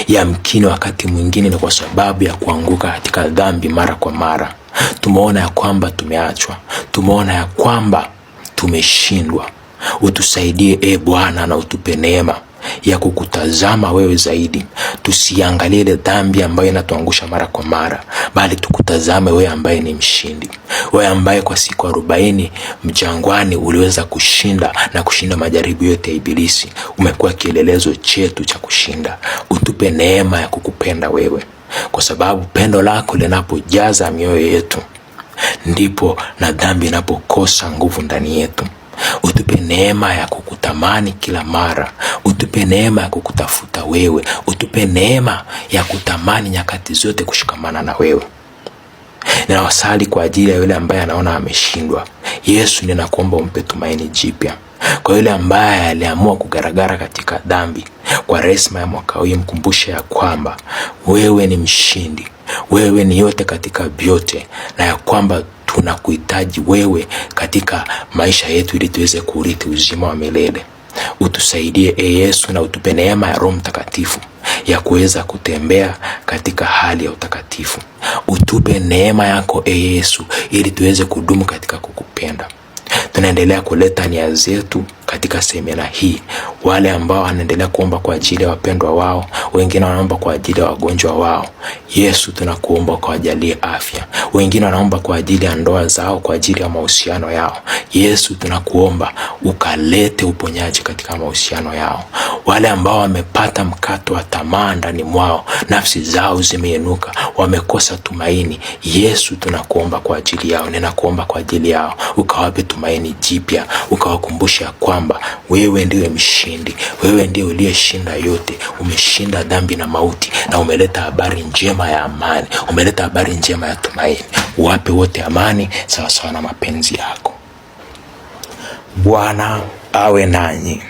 Yamkini wakati mwingine ni kwa sababu ya kuanguka katika dhambi mara kwa mara. Tumeona ya kwamba tumeachwa, tumeona ya kwamba tumeshindwa. Utusaidie Bwana, na utupe neema ya kukutazama wewe zaidi. Tusiangalie ile dhambi ambayo inatuangusha mara kwa mara, bali tukutazame wewe ambaye ni mshindi. Wewe ambaye kwa siku 40 mjangwani uliweza kushinda na kushinda majaribu yote ya Ibilisi. Umekuwa kielelezo chetu cha kushinda. Utupe neema ya kukupenda wewe, kwa sababu pendo lako linapojaza mioyo yetu, ndipo na dhambi inapokosa nguvu ndani yetu. Utupe neema ya kukutamani kila mara. Utupe neema ya kukutafuta wewe. Utupe neema ya kutamani nyakati zote kushikamana na wewe. Ninawasali kwa ajili ya yule ambaye anaona ameshindwa. Yesu, ninakuomba umpe tumaini jipya. Kwa yule ambaye aliamua kugaragara katika dhambi, Kwaresma ya mwaka huu mkumbushe ya kwamba wewe ni mshindi. Wewe ni yote katika vyote, na ya kwamba tunakuhitaji wewe katika maisha yetu ili tuweze kurithi uzima wa milele. Utusaidie Yesu, na utupe neema ya Roho Mtakatifu ya kuweza kutembea katika hali ya utakatifu. Utupe neema yako Yesu ili tuweze kudumu katika kukupenda. Tunaendelea kuleta nia zetu katika semina hii. Wale ambao wanaendelea kuomba kwa ajili ya wapendwa wao, wengine wanaomba kwa ajili ya wagonjwa wao. Yesu, tunakuomba kwa ajili ya afya. Wengine wanaomba kwa ajili ya ndoa zao, kwa ajili ya mahusiano yao. Yesu, tunakuomba ukalete uponyaji katika mahusiano yao. Wale ambao wamepata mkato wa tamaa ndani mwao, nafsi zao zimeinuka, wamekosa tumaini, Yesu, tunakuomba kwa ajili yao. Ninakuomba kwa ajili yao ukawape tumaini jipya, ukawakumbusha kwamba wewe ndiye mshindi. Wewe ndiye uliyeshinda yote. Umeshinda dhambi na mauti, na umeleta habari njema ya amani. Umeleta habari njema ya tumaini. Wape wote amani sawa sawa na mapenzi yako. Bwana awe nanyi.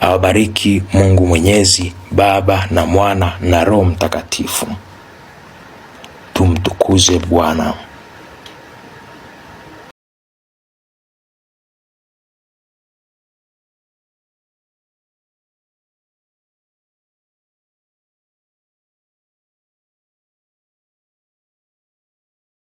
Awabariki Mungu Mwenyezi, Baba na Mwana na Roho Mtakatifu. Tumtukuze Bwana.